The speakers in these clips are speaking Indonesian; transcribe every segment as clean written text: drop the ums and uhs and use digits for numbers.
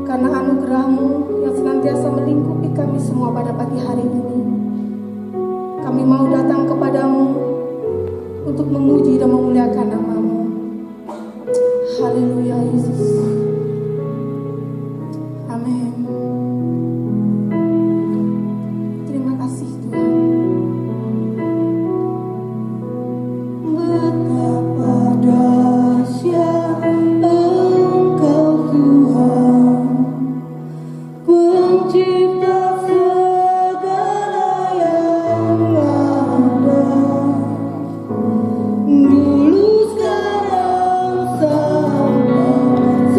karena anugerah-Mu yang senantiasa melingkupi kami semua pada pagi hari ini. Kami mau datang kepadamu untuk memuji dan memuliakan nama-Mu. Haleluya Yesus. Amin. Terima kasih Tuhan. Betapa dahsyat Engkau Tuhan, Pencipta segala yang ada, dulu sekarang sampai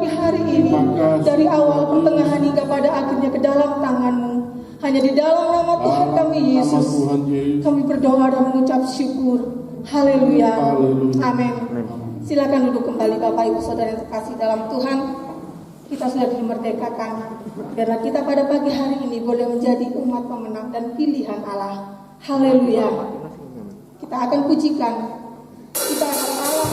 pagi hari ini, dari awal, pertengahan hingga pada akhirnya ke dalam tangan-Mu. Hanya di dalam nama Tuhan kami Yesus, kami berdoa dan mengucap syukur. Haleluya. Amin. Silakan duduk kembali Bapak Ibu Saudara yang terkasih dalam Tuhan. Kita sudah dimerdekakan karena kita pada pagi hari ini boleh menjadi umat pemenang dan pilihan Allah. Haleluya. Kita akan pujikan. Kita akan Allah.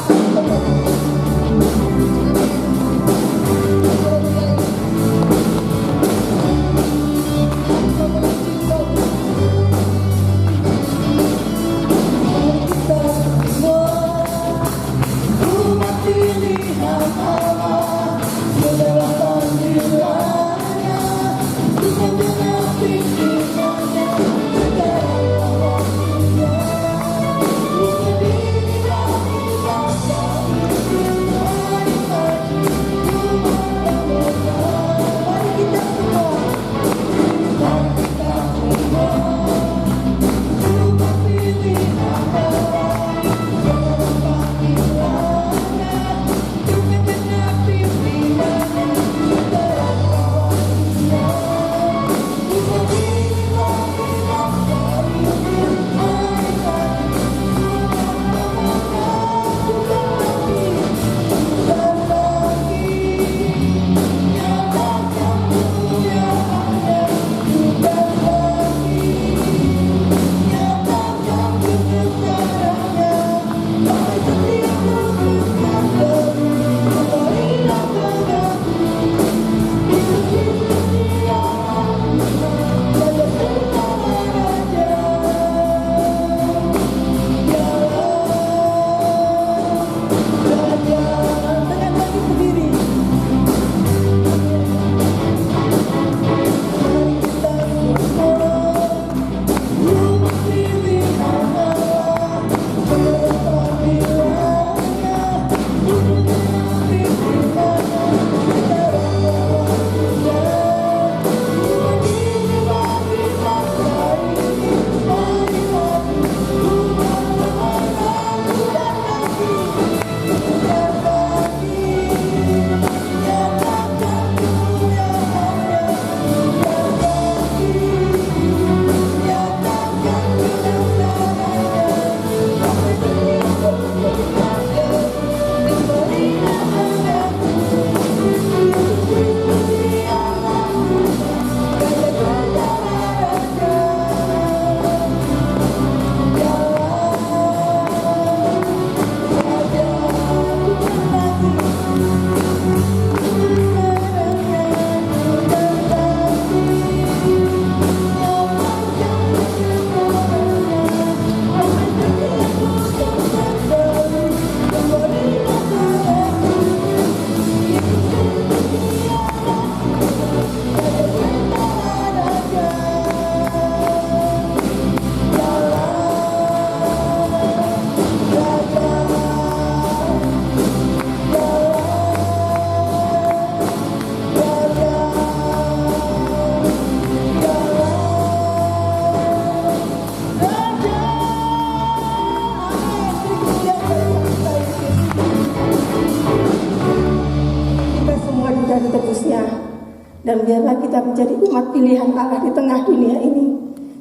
Dan biarlah kita menjadi umat pilihan Allah di tengah dunia ini,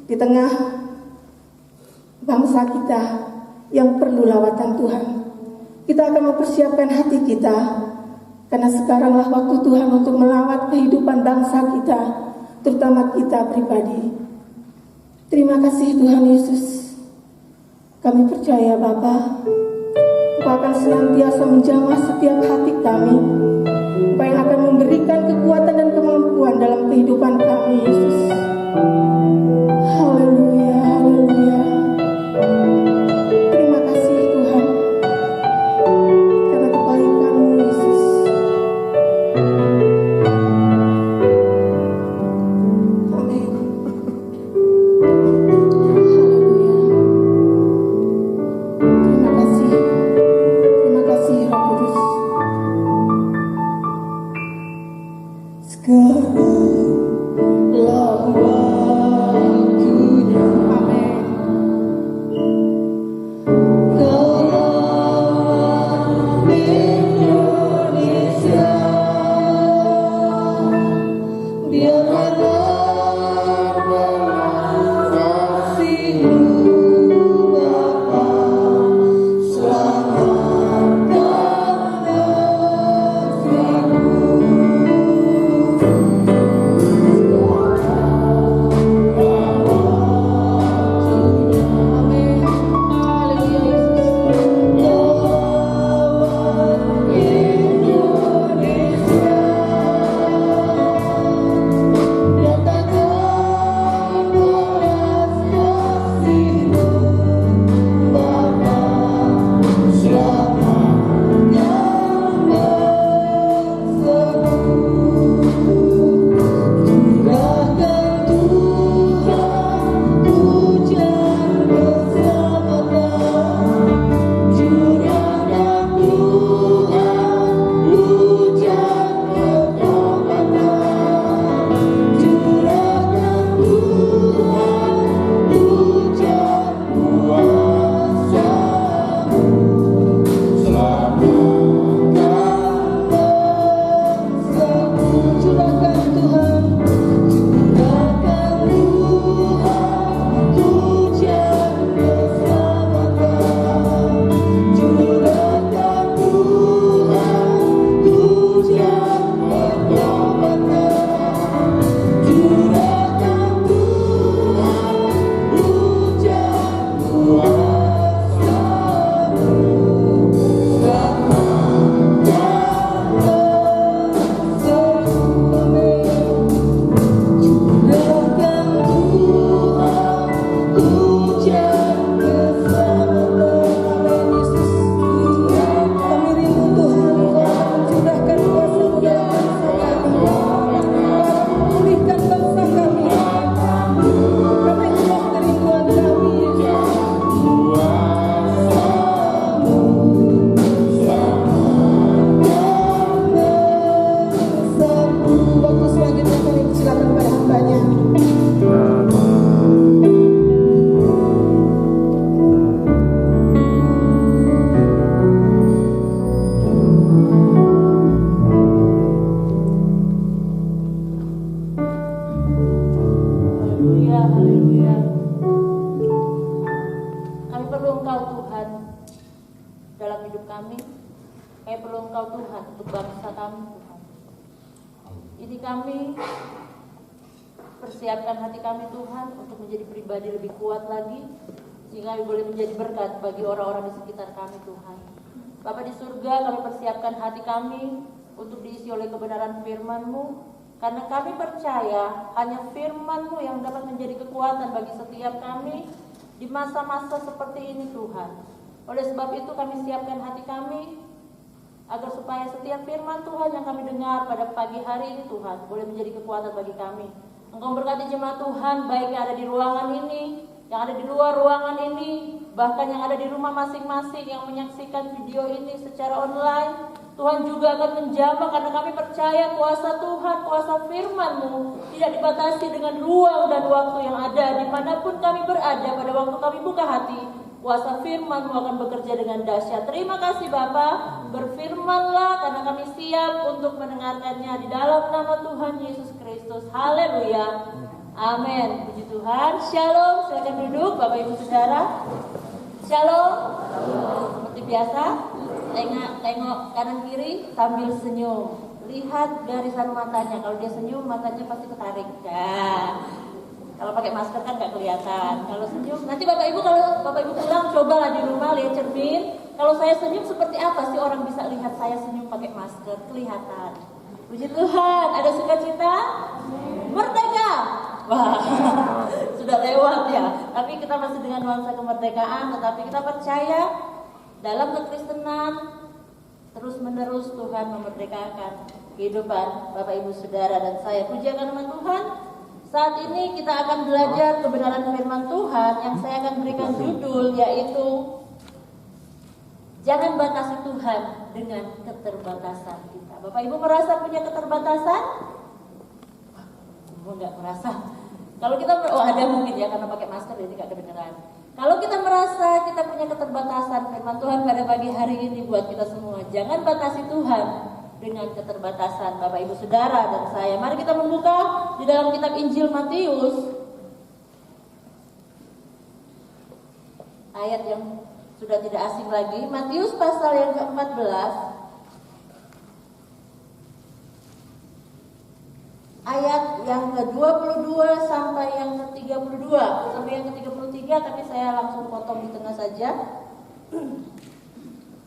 di tengah bangsa kita yang perlu lawatan Tuhan. Kita akan mempersiapkan hati kita, karena sekaranglah waktu Tuhan untuk melawat kehidupan bangsa kita, terutama kita pribadi. Terima kasih Tuhan Yesus. Kami percaya Bapa, Engkau akan senantiasa menjamah setiap hati kami, Engkau yang akan memberikan kekuatan dan kemampuan dalam kehidupan kami, Yesus. Haleluya, haleluya. Terima kasih Tuhan, karena kebaikan-Mu, Yesus. Amin. Haleluya. Terima kasih. Terima kasih Roh Kudus. Sekarang haleluya, haleluya. Kami perlu Engkau Tuhan dalam hidup kami. Kami perlu Engkau Tuhan untuk bangsa kami Tuhan. Ini kami persiapkan hati kami Tuhan untuk menjadi pribadi lebih kuat lagi, sehingga kami boleh menjadi berkat bagi orang-orang di sekitar kami Tuhan. Bapa di surga, kami persiapkan hati kami untuk diisi oleh kebenaran firman-Mu, karena kami percaya hanya firman-Mu yang dapat menjadi kekuatan bagi setiap kami di masa-masa seperti ini Tuhan. Oleh sebab itu kami siapkan hati kami agar supaya setiap firman Tuhan yang kami dengar pada pagi hari ini Tuhan boleh menjadi kekuatan bagi kami. Engkau berkati jemaat Tuhan, baik yang ada di ruangan ini, yang ada di luar ruangan ini, bahkan yang ada di rumah masing-masing yang menyaksikan video ini secara online. Tuhan juga akan menjamah, karena kami percaya kuasa Tuhan, kuasa firman-Mu tidak dibatasi dengan ruang dan waktu yang ada. Dimanapun kami berada pada waktu kami buka hati, kuasa firman-Mu akan bekerja dengan dahsyat. Terima kasih Bapa, berfirmanlah karena kami siap untuk mendengarkannya di dalam nama Tuhan Yesus Kristus. Haleluya, amin. Puji Tuhan. Shalom, silakan duduk Bapak Ibu Saudara. Shalom. Seperti biasa, tengok kanan kiri sambil senyum. Lihat garisan matanya. Kalau dia senyum, matanya pasti ketarik. Ya. Kalau pakai masker kan nggak kelihatan. Kalau senyum, nanti Bapak Ibu kalau Bapak Ibu pulang cobalah di rumah lihat cermin. Kalau saya senyum seperti apa sih orang bisa lihat saya senyum pakai masker? Kelihatan. Puji Tuhan. Ada sukacita? Merdeka. Wah, sudah lewat ya. Tapi kita masih dengan nuansa kemerdekaan. Tetapi kita percaya dalam kekristenan terus menerus Tuhan memerdekakan kehidupan Bapak Ibu Saudara dan saya. Puji akan nama Tuhan. Saat ini kita akan belajar kebenaran firman Tuhan yang saya akan berikan judul, yaitu jangan batasi Tuhan dengan keterbatasan kita. Bapak Ibu merasa punya keterbatasan? Enggak merasa. Kalau kita ada mungkin ya, karena pakai masker jadi nggak kedengeran. Kalau kita merasa kita punya keterbatasan, firman Tuhan pada pagi hari ini buat kita semua, jangan batasi Tuhan dengan keterbatasan Bapak Ibu Saudara dan saya. Mari kita membuka di dalam kitab Injil Matius, ayat yang sudah tidak asing lagi, Matius pasal yang ke-14, ayat yang ke-22 sampai yang ke-32, sampai yang ke-33, tapi saya langsung potong di tengah saja.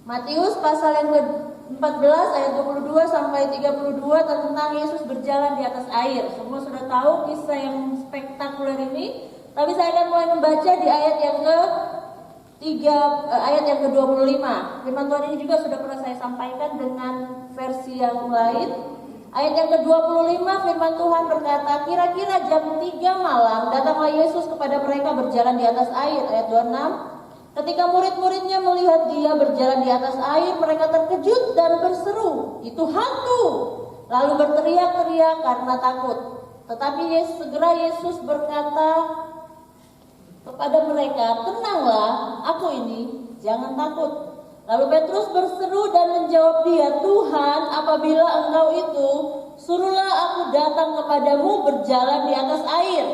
Matius pasal yang ke-14 ayat 22 sampai 32 tentang Yesus berjalan di atas air. Semua sudah tahu kisah yang spektakuler ini, tapi saya akan mulai membaca di ayat yang ke-25. Firman Tuhan ini juga sudah pernah saya sampaikan dengan versi yang lain. Ayat yang ke-25 firman Tuhan berkata, kira-kira jam 3 malam datanglah Yesus kepada mereka berjalan di atas air. Ayat 26. Ketika murid-muridnya melihat dia berjalan di atas air, mereka terkejut dan berseru, itu hantu. Lalu berteriak-teriak karena takut. Tetapi segera Yesus berkata kepada mereka, tenanglah, aku ini, jangan takut. Lalu Petrus berseru dan menjawab dia, Tuhan, apabila engkau itu, suruhlah aku datang kepadamu berjalan di atas air.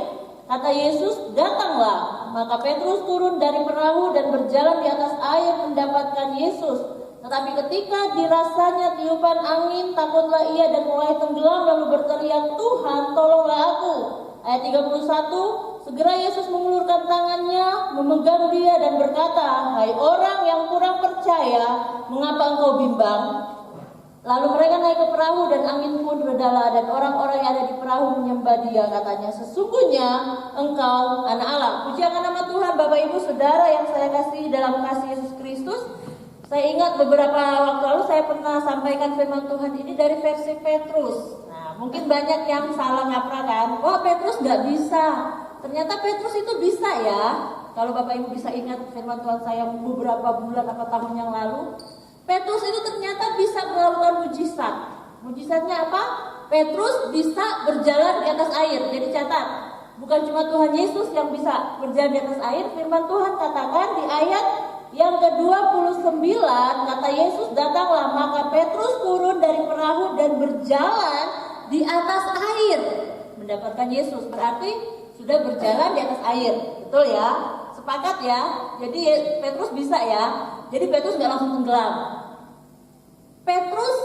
Kata Yesus, datanglah. Maka Petrus turun dari perahu dan berjalan di atas air mendapatkan Yesus. Tetapi ketika dirasanya tiupan angin, takutlah ia dan mulai tenggelam lalu berteriak, Tuhan, tolonglah aku. Ayat 31, segera Yesus mengulurkan tangannya, memegang dia dan berkata, hai orang yang kurang percaya, mengapa engkau bimbang? Lalu mereka naik ke perahu dan angin pun redalah dan orang-orang yang ada di perahu menyembah dia. Katanya, sesungguhnya engkau anak Allah. Puji akan nama Tuhan. Bapak Ibu Saudara yang saya kasih dalam kasih Yesus Kristus, saya ingat beberapa waktu lalu saya pernah sampaikan firman Tuhan ini dari versi Petrus. Nah, mungkin banyak yang salah kaprah kan, wah Petrus gak bisa. Ternyata Petrus itu bisa ya. Kalau Bapak Ibu bisa ingat firman Tuhan saya beberapa bulan atau tahun yang lalu, Petrus itu ternyata bisa melakukan mujizat. Mujizatnya apa? Petrus bisa berjalan di atas air. Jadi catat, bukan cuma Tuhan Yesus yang bisa berjalan di atas air. Firman Tuhan katakan di ayat yang ke-29, kata Yesus, datanglah, maka Petrus turun dari perahu dan berjalan di atas air mendapatkan Yesus. Berarti sudah berjalan di atas air, betul ya? Sepakat ya? Jadi Petrus bisa ya? Jadi Petrus nggak langsung tenggelam. Petrus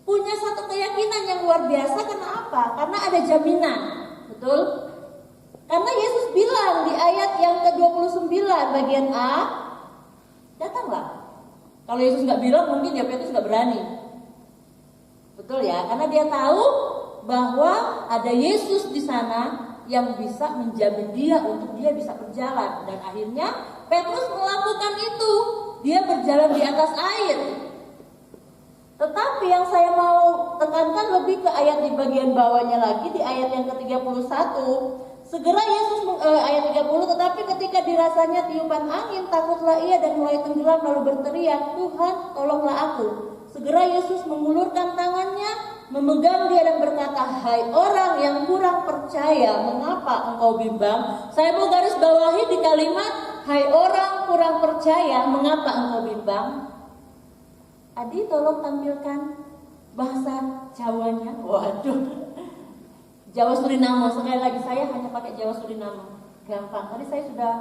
punya satu keyakinan yang luar biasa. Kenapa? Karena ada jaminan, betul? Karena Yesus bilang di ayat yang ke-29 bagian A, datanglah. Kalau Yesus nggak bilang mungkin ya Petrus nggak berani. Betul ya? Karena dia tahu bahwa ada Yesus di sana yang bisa menjamin dia untuk dia bisa berjalan. Dan akhirnya Petrus melakukan itu. Dia berjalan di atas air. Tetapi yang saya mau tekankan lebih ke ayat di bagian bawahnya lagi, di ayat yang ke-31. Segera Yesus ayat 30, tetapi ketika dirasanya tiupan angin, takutlah ia dan mulai tenggelam lalu berteriak, Tuhan tolonglah aku. Segera Yesus mengulurkan tangannya, memegang dia dan berkata, hai orang yang kurang percaya, mengapa engkau bimbang? Saya mau garis bawahi di kalimat, hai orang kurang percaya, mengapa engkau bimbang? Adi tolong tampilkan bahasa Jawanya. Waduh, Jawa Suriname. Sekali lagi saya hanya pakai Jawa Suriname, gampang. Tadi saya sudah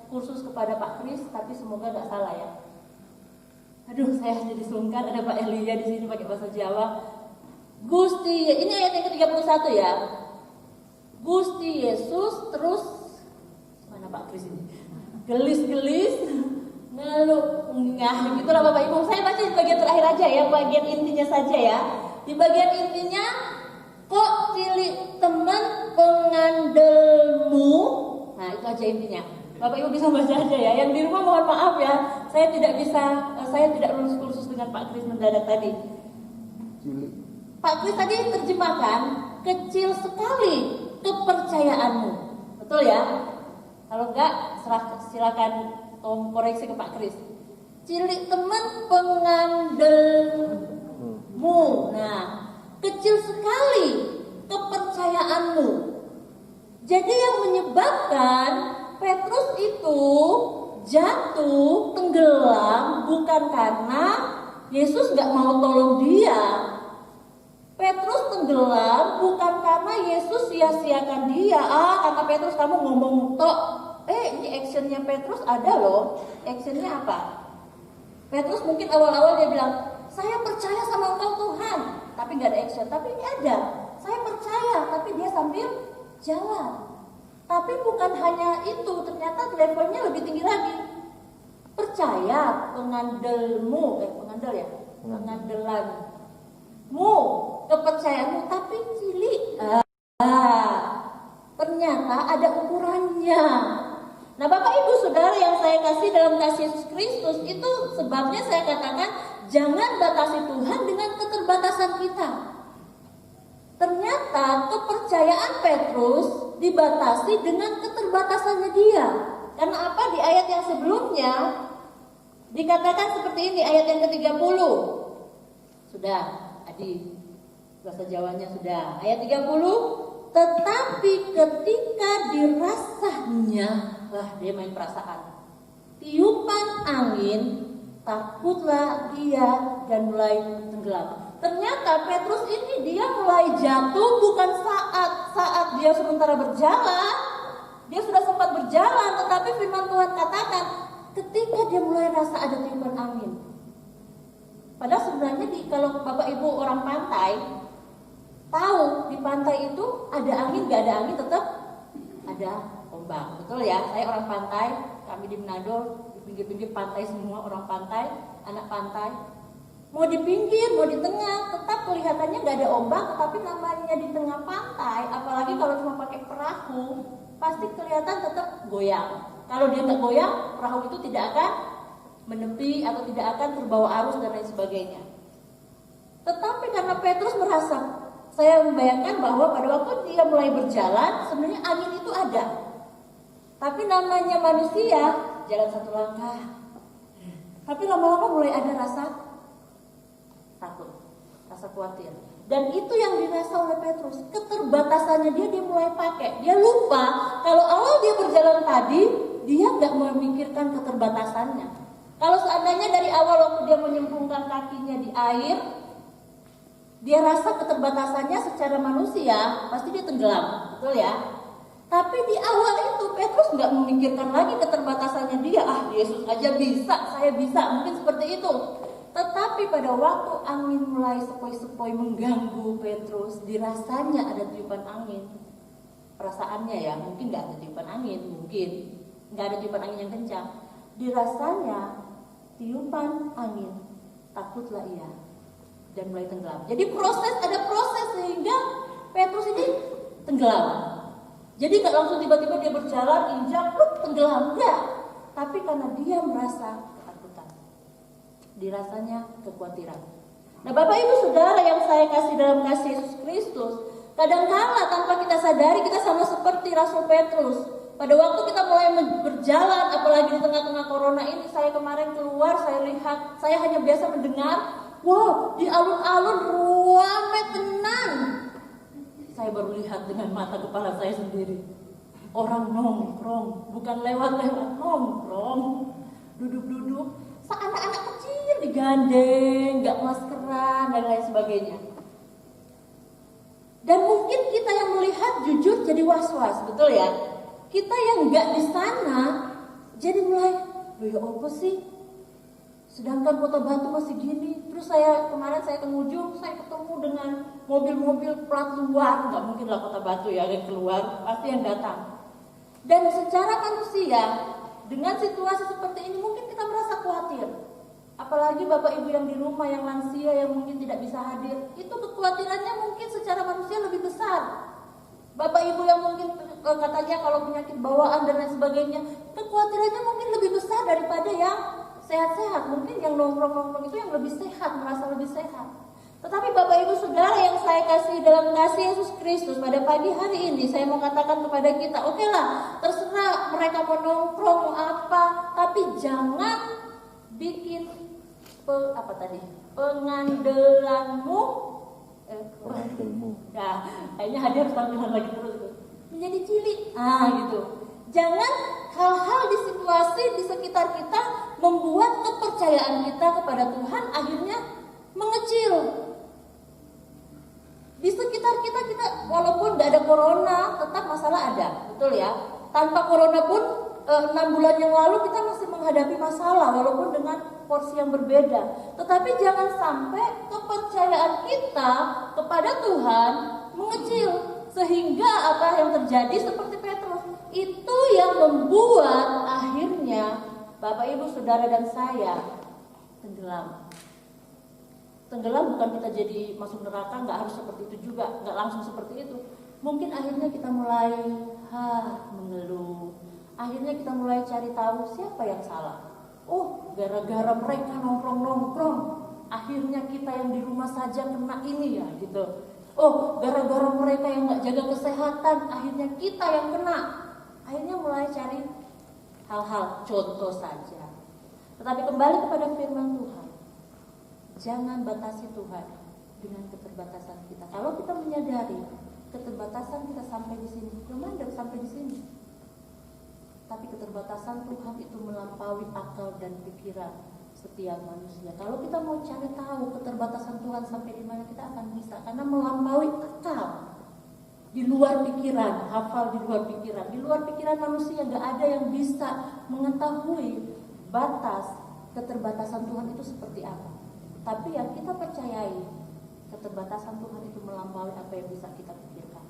kursus kepada Pak Kris, tapi semoga nggak salah ya. Aduh, saya jadi sungkan. Ada Pak Elia di sini pakai bahasa Jawa. Gusti, ini ayat yang ke-31 ya. Gusti Yesus terus, mana Pak Kris ini? Gelis-gelis, ngelungah, gitulah Bapak Ibu. Saya baca di bagian terakhir aja ya, bagian intinya saja ya. Di bagian intinya, kok cilik teman pengandelmu. Nah itu aja intinya. Bapak Ibu bisa baca aja ya. Yang di rumah mohon maaf ya, saya tidak lulus kursus dengan Pak Kris mendadak tadi. Pak Kris tadi terjemahkan, kecil sekali kepercayaanmu. Betul ya? Kalau enggak silakan tolong koreksi ke Pak Kris. Cilik teman pengandelmu. Nah, kecil sekali kepercayaanmu. Jadi yang menyebabkan Petrus itu jatuh, tenggelam bukan karena Yesus gak mau tolong dia. Petrus tenggelam bukan karena Yesus sia-siakan dia. Kata Petrus, kamu ngomong tok. Ini actionnya Petrus ada loh. Actionnya apa? Petrus mungkin awal-awal dia bilang, saya percaya sama Engkau Tuhan, tapi nggak ada action. Tapi ini ada, saya percaya, tapi dia sambil jalan. Tapi bukan hanya itu, ternyata levelnya lebih tinggi lagi. Percaya pengandelmu, pengandel ya, pengandelanmu, kepercayaanmu, tapi cilik. Ternyata ada ukurannya. Nah Bapak Ibu Saudara yang saya kasih dalam kasih Yesus Kristus, itu sebabnya saya katakan jangan batasi Tuhan dengan keterbatasan kita. Ternyata kepercayaan Petrus dibatasi dengan keterbatasannya dia. Karena apa? Di ayat yang sebelumnya dikatakan seperti ini, ayat yang ke-30. Sudah, Adi, bahasa Jawanya sudah. Ayat 30. Tetapi ketika dirasanya, dia main perasaan, tiupan angin, takutlah dia dan mulai tenggelam. Ternyata Petrus ini dia mulai jatuh bukan saat dia sementara berjalan. Dia sudah sempat berjalan, tetapi firman Tuhan katakan ketika dia mulai rasa ada tiupan angin. Padahal sebenarnya kalau Bapak Ibu orang pantai tahu, di pantai itu ada angin, gak ada angin tetap ada ombak. Betul ya? Saya orang pantai, kami di Manado, di pinggir-pinggir pantai semua orang pantai, anak pantai. Mau di pinggir, mau di tengah, tetap kelihatannya gak ada ombak, tapi namanya di tengah pantai, apalagi kalau cuma pakai perahu, pasti kelihatan tetap goyang. Kalau dia nggak goyang, perahu itu tidak akan menepi atau tidak akan terbawa arus dan lain sebagainya. Tetapi karena Petrus merasa, saya membayangkan bahwa pada waktu dia mulai berjalan, sebenarnya angin itu ada. Tapi namanya manusia, jalan satu langkah. Tapi lama-lama mulai ada rasa takut, rasa khawatir. Dan itu yang dirasa oleh Petrus. Keterbatasannya dia mulai pakai. Dia lupa kalau awal dia berjalan tadi, dia nggak memikirkan keterbatasannya. Kalau seandainya dari awal waktu dia menyemplungkan kakinya di air, dia rasa keterbatasannya secara manusia, pasti dia tenggelam, betul ya? Tapi di awal itu Petrus nggak memikirkan lagi keterbatasannya dia. Yesus aja bisa, saya bisa, mungkin seperti itu. Tetapi pada waktu angin mulai sepoi-sepoi mengganggu Petrus, dirasanya ada tiupan angin. Perasaannya ya, mungkin nggak ada tiupan angin, mungkin nggak ada tiupan angin yang kencang. Dirasanya tiupan angin, takutlah ia dan mulai tenggelam. Jadi ada proses sehingga Petrus ini tenggelam. Jadi nggak langsung tiba-tiba dia berjalan, injak, tenggelam, enggak. Tapi karena dia merasa ketakutan, dirasanya kekhawatiran. Nah, Bapak Ibu Saudara yang saya kasih dalam kasih Yesus Kristus, kadang-kala tanpa kita sadari kita sama seperti Rasul Petrus. Pada waktu kita mulai berjalan, apalagi di tengah-tengah corona ini, saya kemarin keluar, saya lihat, saya hanya biasa mendengar, wow, di alun-alun ramai tenang. Saya baru lihat dengan mata kepala saya sendiri. Orang nongkrong, bukan lewat-lewat, nongkrong, duduk-duduk. Anak-anak kecil digandeng, nggak maskeran dan lain sebagainya. Dan mungkin kita yang melihat jujur jadi was-was, betul ya? Kita yang nggak di sana jadi mulai, loh ya apa sih? Sedangkan Kota Batu masih gini. Terus kemarin saya ke Ngujung, saya ketemu dengan mobil-mobil plat luar. Nggak mungkin lah Kota Batu ya yang keluar, pasti yang datang. Dan secara manusia, dengan situasi seperti ini mungkin kita merasa khawatir. Apalagi Bapak Ibu yang di rumah, yang lansia, yang mungkin tidak bisa hadir, itu kekhawatirannya mungkin secara manusia lebih besar. Bapak Ibu yang mungkin katanya kalau penyakit bawaan dan lain sebagainya, kekhawatirannya mungkin lebih besar daripada yang sehat-sehat. Mungkin yang nongkrong-nongkrong itu yang lebih sehat, merasa lebih sehat. Tetapi Bapak Ibu Saudara yang saya kasih dalam kasih Yesus Kristus, pada pagi hari ini saya mau katakan kepada kita, oke lah, terserah mereka mau nongkrong, mau apa, tapi jangan bikin pengandelanmu ya, kayaknya hadir harus tampilan lagi terus menjadi cilik. Gitu. Jangan hal-hal di situasi di sekitar kita membuat kepercayaan kita kepada Tuhan akhirnya mengecil. Di sekitar kita walaupun gak ada corona, tetap masalah ada, betul ya? Tanpa corona pun 6 bulan yang lalu kita masih menghadapi masalah walaupun dengan porsi yang berbeda. Tetapi jangan sampai kepercayaan kita kepada Tuhan mengecil sehingga apa yang terjadi seperti Petrus itu yang membuat akhirnya Bapak Ibu Saudara dan saya tenggelam. Tenggelam bukan kita jadi masuk neraka, nggak harus seperti itu juga, nggak langsung seperti itu. Mungkin akhirnya kita mulai mengeluh. Akhirnya kita mulai cari tahu siapa yang salah. Oh, gara-gara mereka nongkrong-nongkrong, akhirnya kita yang di rumah saja kena ini ya gitu. Oh, gara-gara mereka yang nggak jaga kesehatan, akhirnya kita yang kena. Akhirnya mulai cari hal-hal contoh saja. Tetapi kembali kepada firman Tuhan, jangan batasi Tuhan dengan keterbatasan kita. Kalau kita menyadari keterbatasan kita sampai di sini, memandang sampai di sini. Tapi keterbatasan Tuhan itu melampaui akal dan pikiran setiap manusia. Kalau kita mau cari tahu keterbatasan Tuhan sampai di mana, kita akan bisa, karena melampaui akal, di luar pikiran, hafal di luar pikiran. Di luar pikiran manusia nggak ada yang bisa mengetahui batas keterbatasan Tuhan itu seperti apa. Tapi yang kita percayai, keterbatasan Tuhan itu melampaui apa yang bisa kita pikirkan.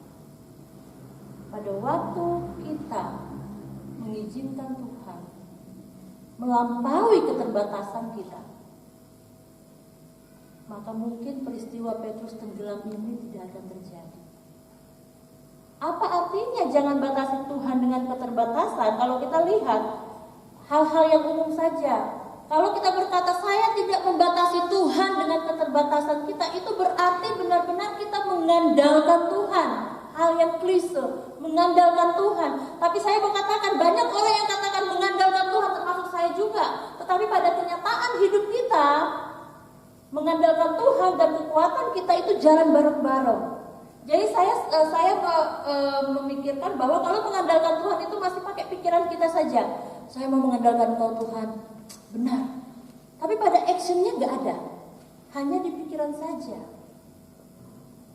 Pada waktu kita mengizinkan Tuhan melampaui keterbatasan kita, maka mungkin peristiwa Petrus tenggelam ini tidak akan terjadi. Apa artinya jangan batasi Tuhan dengan keterbatasan? Kalau kita lihat hal-hal yang umum saja. Kalau kita berkata saya tidak membatasi Tuhan dengan keterbatasan kita, itu berarti benar-benar kita mengandalkan Tuhan. Hal yang klise, mengandalkan Tuhan. Tapi saya mau katakan, banyak orang yang katakan mengandalkan Tuhan, termasuk saya juga. Tetapi pada kenyataan hidup kita, mengandalkan Tuhan dan kekuatan kita itu jalan bareng-bareng. Jadi saya memikirkan bahwa kalau mengandalkan Tuhan itu masih pakai pikiran kita saja. Saya mau mengandalkan Engkau Tuhan, benar. Tapi pada actionnya nggak ada, hanya di pikiran saja.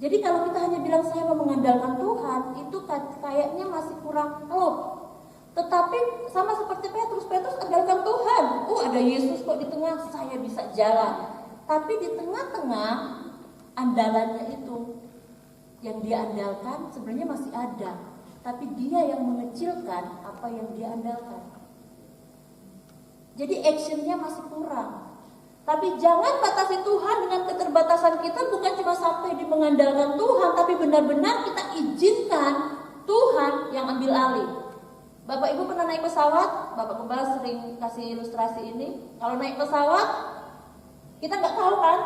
Jadi kalau kita hanya bilang saya mau mengandalkan Tuhan, itu kayaknya masih kurang klop. Tetapi sama seperti Petrus andalkan Tuhan. Ada Yesus kok di tengah, saya bisa jalan. Tapi di tengah-tengah andalannya itu, yang dia andalkan sebenarnya masih ada. Tapi dia yang mengecilkan apa yang dia andalkan. Jadi actionnya masih kurang. Tapi jangan batasi Tuhan dengan keterbatasan kita, bukan cuma sampai di mengandalkan Tuhan, tapi benar-benar kita izinkan Tuhan yang ambil alih. Bapak Ibu pernah naik pesawat? Bapak Gembala sering kasih ilustrasi ini. Kalau naik pesawat, kita nggak tahu kan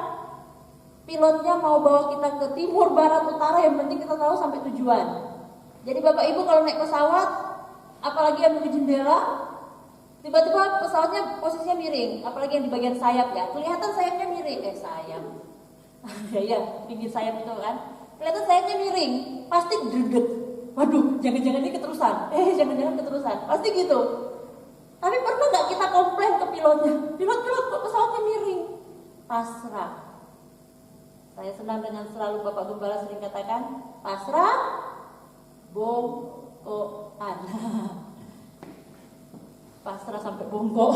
pilotnya mau bawa kita ke timur, barat, utara, yang penting kita tahu sampai tujuan. Jadi Bapak Ibu kalau naik pesawat, apalagi yang di jendela, tiba-tiba pesawatnya posisinya miring, apalagi yang di bagian sayap ya, kelihatan sayapnya miring, sayap, ya pinggir sayap itu kan, kelihatan sayapnya miring, pasti dredeg, waduh, jangan-jangan ini keterusan, jangan-jangan keterusan, pasti gitu. Tapi pernah nggak kita komplain ke pilotnya, pilot kok pesawatnya miring? Pasrah. Saya senang dengan selalu Bapak Gembala sering katakan, pasrah, bongkoan. Pasrah sampai bongkok.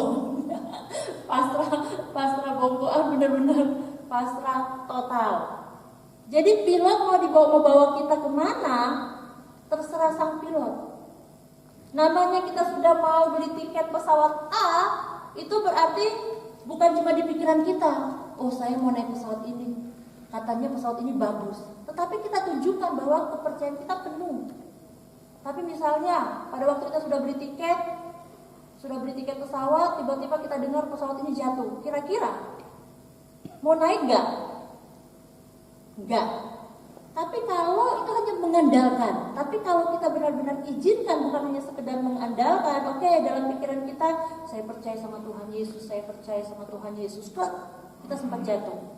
pasrah bongkoan, benar-benar pasrah total. Jadi pilot mau bawa kita kemana, terserah sang pilot. Namanya kita sudah mau beli tiket pesawat A, itu berarti bukan cuma di pikiran kita. Saya mau naik pesawat ini, katanya pesawat ini bagus. Tetapi kita tunjukkan bahwa kepercayaan kita penuh. Tapi misalnya pada waktu kita sudah beli tiket pesawat, tiba-tiba kita dengar pesawat ini jatuh. Kira-kira mau naik nggak? Nggak. Tapi kalau itu hanya mengandalkan, tapi kalau kita benar-benar izinkan, bukan hanya sekedar mengandalkan, dalam pikiran kita, saya percaya sama Tuhan Yesus, saya percaya sama Tuhan Yesus, kita sempat jatuh.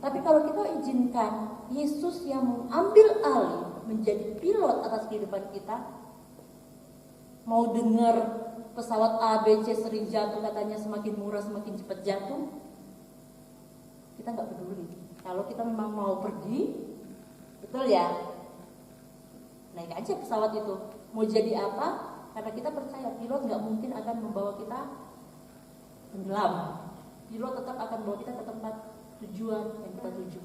Tapi kalau kita izinkan Yesus yang mengambil alih menjadi pilot atas kehidupan kita, mau dengar pesawat A, B, C sering jatuh, katanya semakin murah, semakin cepat jatuh, kita nggak peduli. Kalau kita memang mau pergi, betul ya, naik aja pesawat itu. Mau jadi apa? Karena kita percaya pilot nggak mungkin akan membawa kita tenggelam. Pilot tetap akan membawa kita ke tempat tujuan yang kita tuju.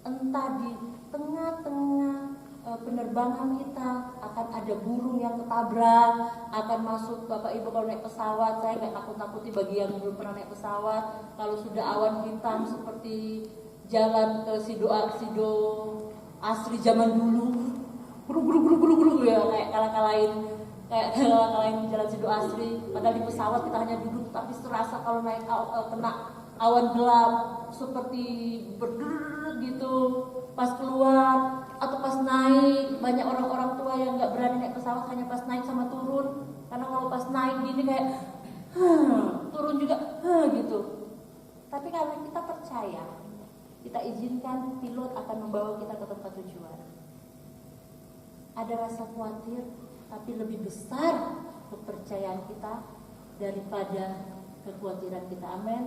Entah di tengah-tengah penerbangan kita akan ada burung yang ketabrak, akan masuk. Bapak Ibu kalau naik pesawat, saya nggak takut-takuti bagi yang belum pernah naik pesawat. Kalau sudah awan hitam seperti jalan ke Sido Asri zaman dulu, guru ya, kayak kalah-kalahin jalan Sido Asri. Padahal di pesawat kita hanya duduk, tapi serasa kalau naik kena awan gelap seperti berderet gitu. Pas keluar atau pas naik, banyak orang-orang tua yang nggak berani naik pesawat, hanya pas naik sama turun. Karena kalau pas naik gini kayak turun juga gitu. Tapi kalau kita percaya, kita izinkan pilot akan membawa kita ke tempat tujuan. Ada rasa khawatir, tapi lebih besar kepercayaan kita daripada kekhawatiran kita. Amin.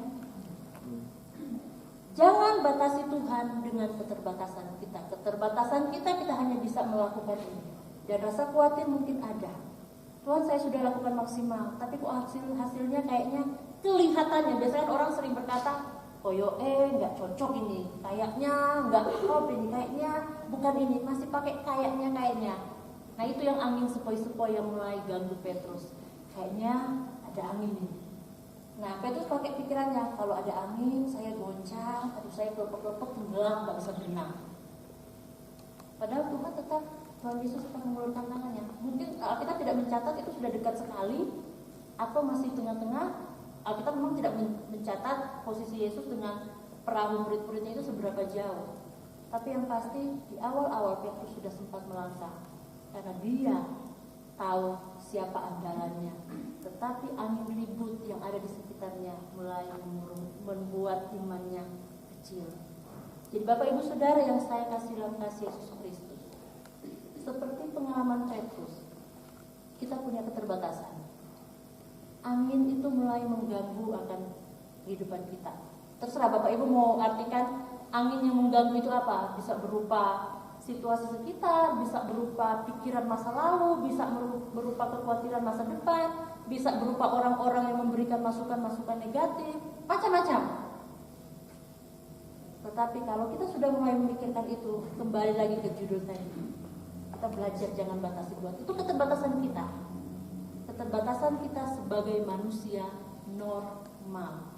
Jangan batasi Tuhan dengan keterbatasan kita. Keterbatasan kita hanya bisa melakukan ini. Dan rasa khawatir mungkin ada. Tuhan, saya sudah lakukan maksimal, tapi kok hasilnya kayaknya kelihatannya. Biasanya orang sering berkata, nggak cocok ini, kayaknya nggak top ini, kayaknya bukan ini, masih pakai kayaknya. Nah itu yang angin sepoi-sepoi yang mulai ganggu Petrus. Kayaknya ada angin ini. Nah Petrus pakai pikirannya, kalau ada angin saya goncang, saya kelepek-kelepek tenggelam, nggak bisa berenang. Padahal Tuhan Yesus tetap mengulurkan tangannya. Mungkin kita tidak mencatat itu sudah dekat sekali atau masih tengah-tengah. Alkitab memang tidak mencatat posisi Yesus dengan perahu murid-muridnya itu seberapa jauh. Tapi yang pasti di awal-awal Petrus sudah sempat melangkah karena dia tahu siapa andalannya. Tetapi angin ribut yang ada di sekitarnya mulai membuat imannya kecil. Jadi Bapak Ibu Saudara yang saya kasih dalam kasih Yesus Kristus, seperti pengalaman Petrus, kita punya keterbatasan. Angin itu mulai mengganggu akan kehidupan kita. Terserah Bapak Ibu mau artikan Angin yang mengganggu itu apa? Bisa berupa situasi sekitar, bisa berupa pikiran masa lalu, bisa berupa kekhawatiran masa depan, bisa berupa orang-orang yang memberikan masukan-masukan negatif, macam-macam. Tetapi kalau kita sudah mulai memikirkan itu, kembali lagi ke judul tadi, kita belajar jangan batasi Tuhan. Itu keterbatasan kita. Keterbatasan kita sebagai manusia normal.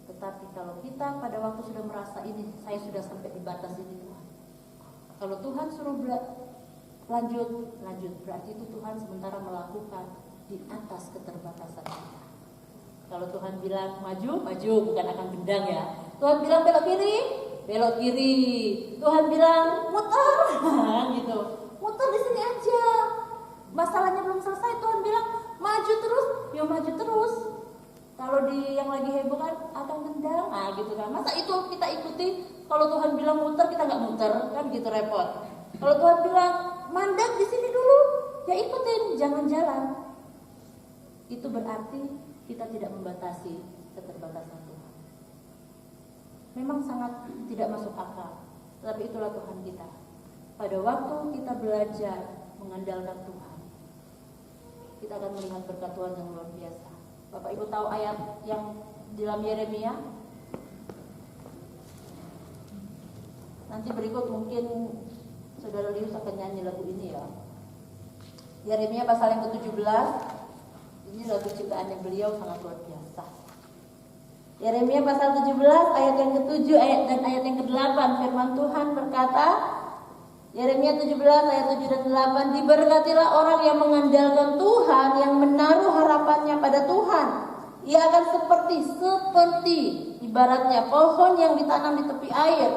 Tetapi kalau kita pada waktu sudah merasa ini, saya sudah sampai di batas ini Tuhan. Kalau Tuhan suruh lanjut, berarti itu Tuhan sementara melakukan di atas keterbatasan kita. Kalau Tuhan bilang maju, bukan akan gendang ya. Tuhan bilang belok kiri. Tuhan bilang muter, gitu. Muter di sini aja. Masalahnya belum selesai, Tuhan bilang maju terus, ya maju terus. Kalau di yang lagi heboh kan akan gendang, gitu kan. Masa itu kita ikuti? Kalau Tuhan bilang muter, kita nggak muter, kan gitu repot. Kalau Tuhan bilang mandek di sini dulu, ya ikutin, jangan jalan. Itu berarti kita tidak membatasi keterbatasan Tuhan. Memang sangat tidak masuk akal, tetapi itulah Tuhan kita. Pada waktu kita belajar mengandalkan Tuhan, kita akan melihat berkat Tuhan yang luar biasa. Bapak Ibu tahu ayat yang di dalam Yeremia? Nanti berikut mungkin Saudara Lius akan nyanyi lagu ini ya. Yeremia pasal yang ke-17. Ini lagu ciptaannya beliau sangat luar biasa. Yeremia pasal 17 ayat yang ke-7 dan ayat yang ke-8, firman Tuhan berkata, Yeremia 17 ayat 7 dan 8, diberkatilah orang yang mengandalkan Tuhan, yang menaruh harapannya pada Tuhan. Ia akan seperti ibaratnya pohon yang ditanam di tepi air,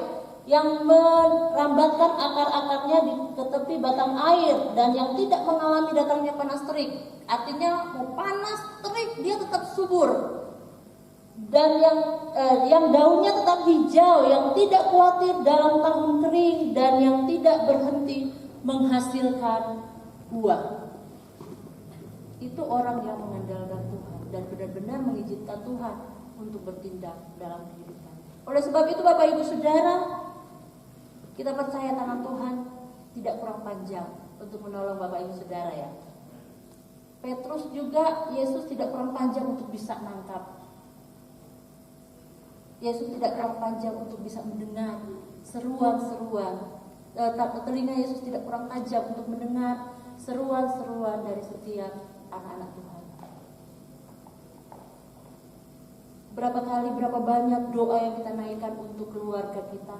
yang merambatkan akar-akarnya ke tepi batang air, dan yang tidak mengalami datangnya panas terik. Artinya mau panas terik dia tetap subur, dan yang daunnya tetap hijau, yang tidak khawatir dalam tahun kering, dan yang tidak berhenti menghasilkan buah. Itu orang yang mengandalkan Tuhan dan benar-benar mengizinkan Tuhan untuk bertindak dalam kehidupan. Oleh sebab itu Bapak Ibu Saudara, kita percaya tangan Tuhan tidak kurang panjang untuk menolong Bapak Ibu Saudara ya. Petrus juga Yesus tidak kurang panjang untuk bisa nangkap. Yesus tidak kurang panjang untuk bisa mendengar seruan-seruan. Telinga Yesus tidak kurang tajam untuk mendengar seruan-seruan dari setiap anak-anak Tuhan. Berapa banyak doa yang kita naikkan untuk keluarga kita.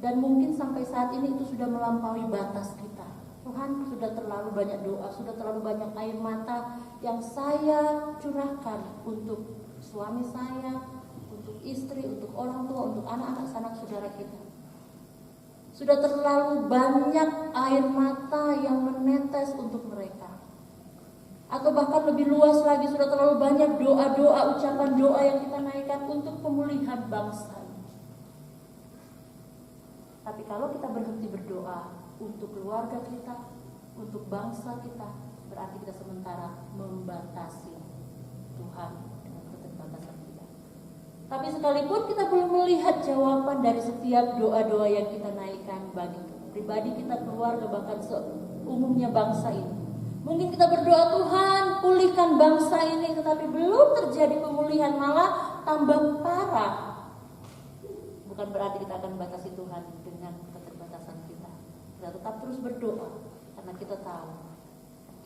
Dan mungkin sampai saat ini itu sudah melampaui batas kita. Tuhan, sudah terlalu banyak doa, sudah terlalu banyak air mata yang saya curahkan untuk suami saya, untuk istri, untuk orang tua, untuk anak-anak sanak saudara kita. Sudah terlalu banyak air mata yang menetes untuk mereka. Atau bahkan lebih luas lagi, sudah terlalu banyak doa-doa, ucapan doa yang kita naikkan untuk pemulihan bangsa. Tapi kalau kita berhenti berdoa untuk keluarga kita, untuk bangsa kita, berarti kita sementara membatasi Tuhan dengan keterbatasan kita. Tapi sekalipun kita belum melihat jawaban dari setiap doa-doa yang kita naikkan bagi pribadi kita, keluarga, bahkan seumumnya bangsa ini. Mungkin kita berdoa, Tuhan pulihkan bangsa ini, tetapi belum terjadi pemulihan, malah tambah parah. Bukan berarti kita akan membatasi Tuhan dengan keterbatasan kita. Kita tetap terus berdoa, karena kita tahu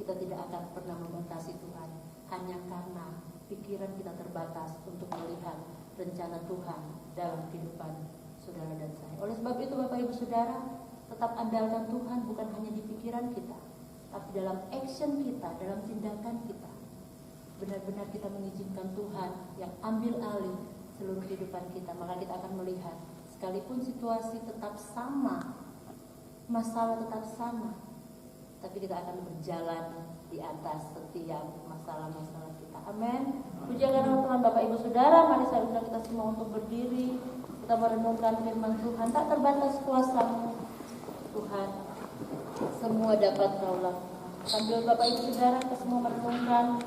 kita tidak akan pernah membatasi Tuhan, hanya karena pikiran kita terbatas untuk melihat rencana Tuhan dalam kehidupan saudara dan saya. Oleh sebab itu Bapak Ibu Saudara, tetap andalkan Tuhan bukan hanya di pikiran kita, tapi dalam action kita, dalam tindakan kita. Benar-benar kita mengizinkan Tuhan yang ambil alih seluruh kehidupan kita, maka kita akan melihat sekalipun situasi tetap sama, masalah tetap sama, tapi kita akan berjalan di atas setiap masalah-masalah kita. Amin. Puji karena Tuhan. Bapak Ibu Saudara, mari saya undang kita semua untuk berdiri. Kita merenungkan firman Tuhan. Tak terbatas kuasa-Mu Tuhan, semua dapat Kau lakukan. Sambil Bapak Ibu Saudara kita semua merenungkan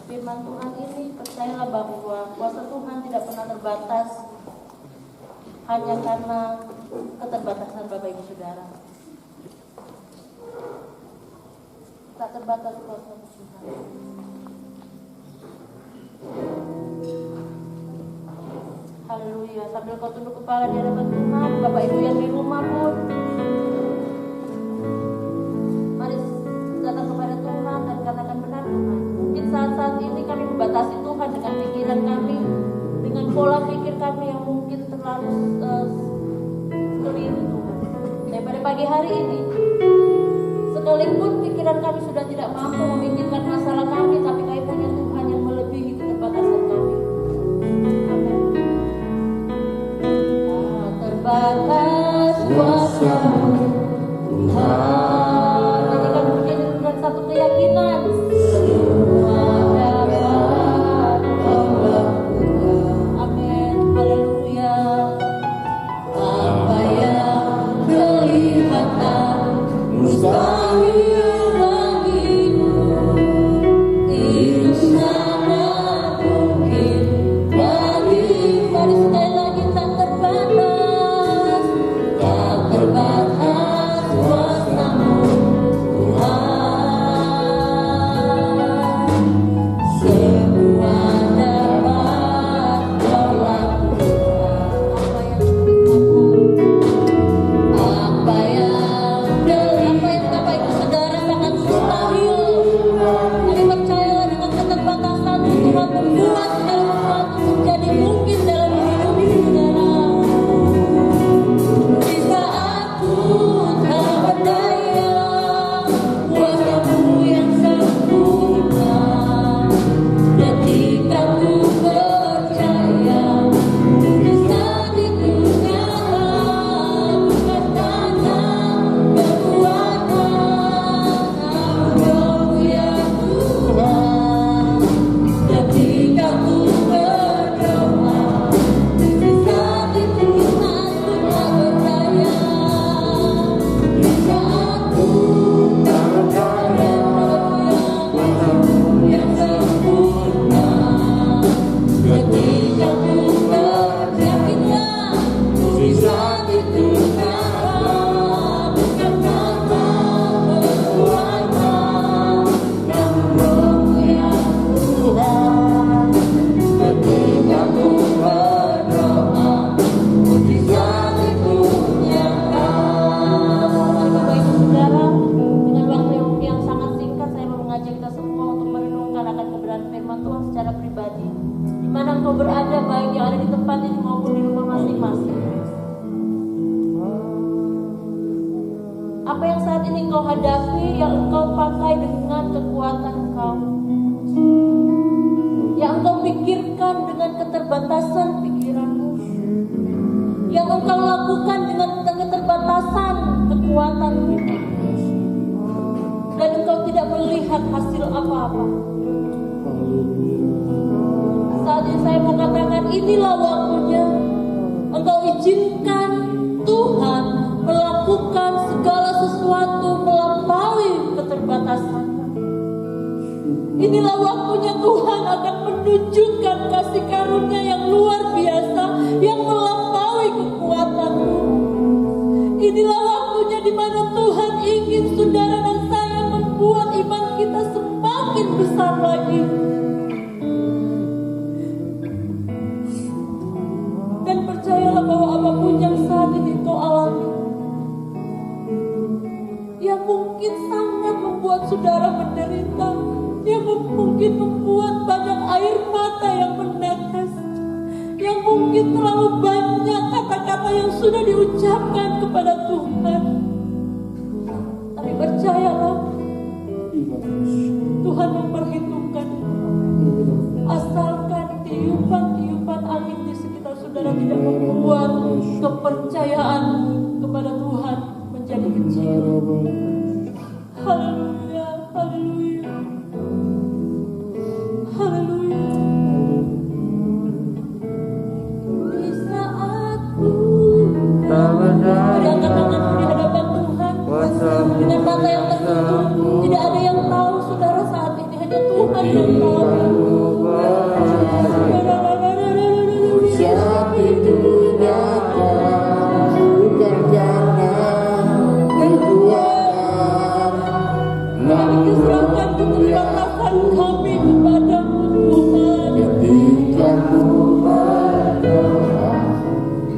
firman Tuhan ini, percayalah bahwa kuasa Tuhan tidak pernah terbatas hanya karena keterbatasan Bapak Ibu Saudara. Tak terbatas kuasa Tuhan. Haleluya. Sambil kau tunduk kepala di hadapan Tuhan, Bapak Ibu yang di rumah pun, mari datang kepada Tuhan dan katakan, benar Tuhan, mungkin saat-saat ini kami membatasi Tuhan dengan pikiran kami, dengan pola pikir kami yang mungkin terlalu keliru Tuhan. Dan pada pagi hari ini, sekalipun pikiran kami sudah tidak mampu memikirkan masalah kami, tapi kami punya Tuhan yang melebihi keterbatasan kami. Amin. Terbatas kuasa-Mu Tuhan. Nanti kami menjadi dengan satu keyakinan, semua dapat Kau lakukan. Amin. Haleluya. Apa yang kelihatan mustahil bagimu, itu sangat mungkin bagi. Mari sekali lagi, tak terbatas kuasa-Mu Tuhan. Semua dapat Kau lakukan. Apa yang Bapak Ibu Saudara sangat mustahil, kami percayalah dengan keterbatasan Tuhan membuat sesuatu menjadi mungkin dalam hidup saudara. Di saat ku tak berdaya, kuasa-Mu yang sempurna. Ketika ku percaya, di saat itu nyata, bukan karena kekuatan Roh ya Tuhan. Ketika ku berdoa, di saat itu aku tak berdaya. Di saat ku tak berdaya, kuasa-Mu yang sempurna. Ketika ku beryakinlah, di saat itu nyata, bukan karena kekuatan Roh ya Tuhan. Ketika ku berdoa, di saat itu nyata. Bapak Ibu Saudara, dengan waktu yang sangat singkat, saya mau mengajak kita semua untuk merenungkan akan kebenaran firman Tuhan secara pribadi. Di mana engkau berada, baik yang ada di tempat ini maupun di rumah masing-masing. Apa yang saat ini engkau hadapi, yang engkau pakai dengan kekuatan engkau, yang engkau pikirkan dengan keterbatasan pikiranmu, yang engkau lakukan dengan keterbatasan kekuatan kita, dan engkau tidak melihat hasil apa-apa. Saat ini saya mau katakan, inilah waktunya engkau izinkan Tuhan melakukan segala sesuatu melampaui keterbatasan. Inilah waktunya Tuhan akan menunjukkan kasih karunia yang luar biasa, yang melampaui kekuatanmu. Inilah waktunya di mana Tuhan ingin saudara dan saya membuat iman kita semakin besar lagi. Dan percayalah bahwa apapun yang saat ini kau alami, yang mungkin sangat membuat saudara menderita, yang mungkin membuat banyak air mata yang menetes, yang mungkin terlalu banyak kata-kata yang sudah diucapkan kepada Tuhan. Tapi percayalah, Tuhan memperhitungkan. Asalkan tiupan-tiupan angin di sekitar saudara tidak membuat kepercayaan kepada Tuhan menjadi kecil. Haleluya, haleluya, haleluya. Di saat ku tak berdaya, angkat tanganmu di hadapan Tuhan dengan mata yang tertutup. Tidak ada yang tahu saudara saat ini, hanya Tuhan yang tahu. Saat itu nyata, bukan karena kekuatan, Kami serahkan keterbatasan kami kepadamu Tuhan. ketika ku berdoa,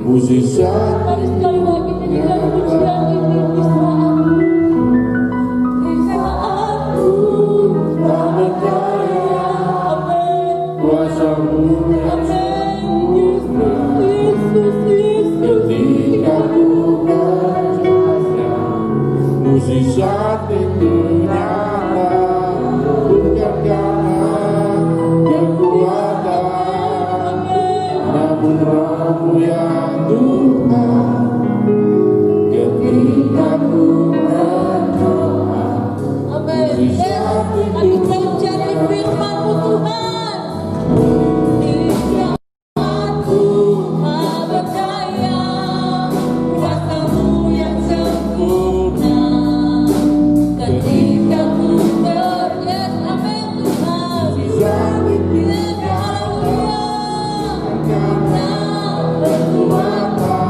mujizat Mari sekali lagi nyanyikan pujian ini di saat ku tak berdaya, Amin. kuasa-Mu yang Yesus. ketika ku percaya, mujizat itu nyata, bukan karena kekuatan, namun Roh-Mu yang Tuhan. Ketika ku berdoa, Amin. Yes, kami menjadi firman-Mu Tuhan. Di saat ku tak berdaya, kuasa-Mu yang sempurna. Ketika ku yes, amin Tuhan. mujizat itu Yes, haleluya. karena kekuatan,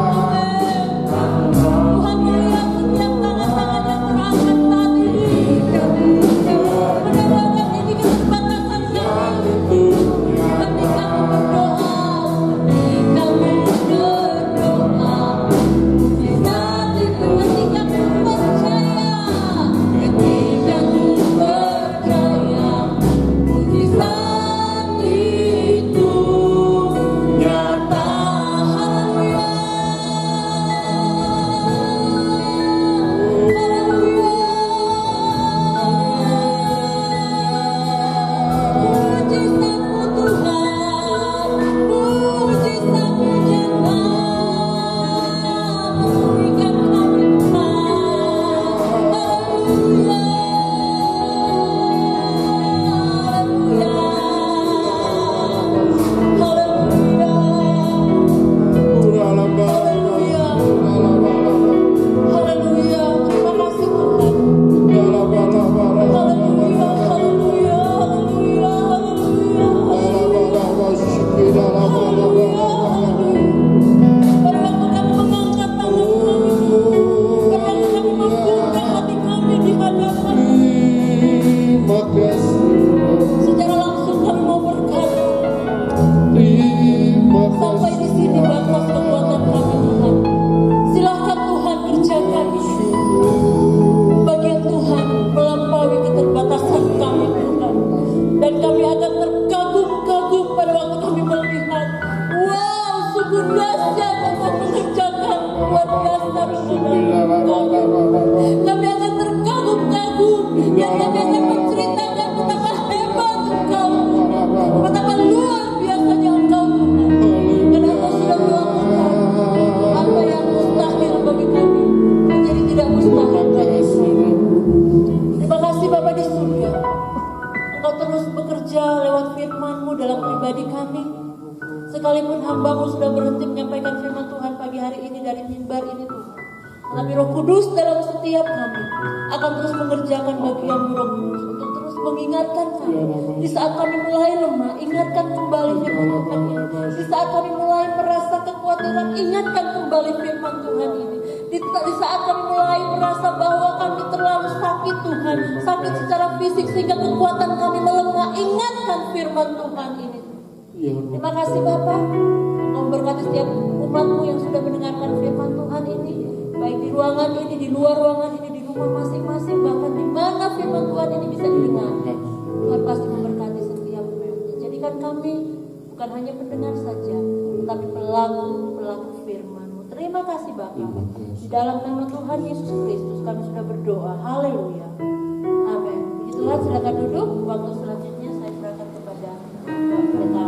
Tuhan melihat setiap tangan-tangan yang terangkat saat ini. Mudah-mudahan ini keterbatasan kami. Ketika berdoa, mujizat itu ketika ku percaya, ketika ku percaya, mujizat itu nyata. Haleluya. Mujizat-Mu Tuhan, mujizat-Mu nyata, memulihkan kami Tuhan. Haleluya, haleluya, haleluya, haleluya. Terima kasih Tuhan. Haleluya, haleluya, haleluya, haleluya, haleluya, haleluya. Pada waktu kami mengangkat tangan kami, pada waktu kami membuka hati kami di hadapan-Mu, terima kasih, secara langsung kami mau berkata, terima sampai di sini batas kekuatan kami Tuhan. Silahkan Tuhan kerjakan bagian Tuhan melampaui keterbatasan kami Tuhan. Dan kami akan terkagum-kagum pada waktu kami melihat, wow, sungguh dahsyat Engkau mengerjakan luar biasa di dalam kami. Kami akan terkagum-kagum dan kami akan menceritakan betapa hebat Engkau Tuhan, betapa luar biasanya Engkau Tuhan. Dan Engkau sudah melakukan apa yang mustahil bagi kami menjadi tidak mustahil bagi kami. Terima kasih Bapa di surga. Engkau terus bekerja lewat firman-Mu dalam pribadi kami. Sekalipun hamba-Mu sudah berhenti menyampaikan firman Tuhan pagi hari ini dari mimbar ini Tuhan, tetapi Roh Kudus dalam setiap kami akan terus mengerjakan bagian-Mu Roh Kudus untuk terus mengingatkan kami. Di saat kami mulai lemah, ingatkan kembali firman Tuhan ini. Di saat kami mulai merasa kekhawatiran, ingatkan kembali firman Tuhan ini. Di saat kami mulai merasa bahwa kami terlalu sakit Tuhan, sakit secara fisik sehingga kekuatan kami melemah, ingatkan firman Tuhan ini. Terima kasih Bapak. Engkau berkati setiap umat-Mu yang sudah mendengarkan firman Tuhan ini, baik di ruangan ini, di luar ruangan ini, di rumah masing-masing, bahkan di mana firman Tuhan ini bisa didengar. Tuhan pasti memberkati setiap umat. Jadikan kami bukan hanya pendengar saja, tetapi pelaku firman-Mu. Terima kasih Bapak. Di dalam nama Tuhan Yesus Kristus kami sudah berdoa. Haleluya. Amin. Puji Tuhan, silakan duduk. Waktu selanjutnya saya serahkan kepada Bapak Pendeta.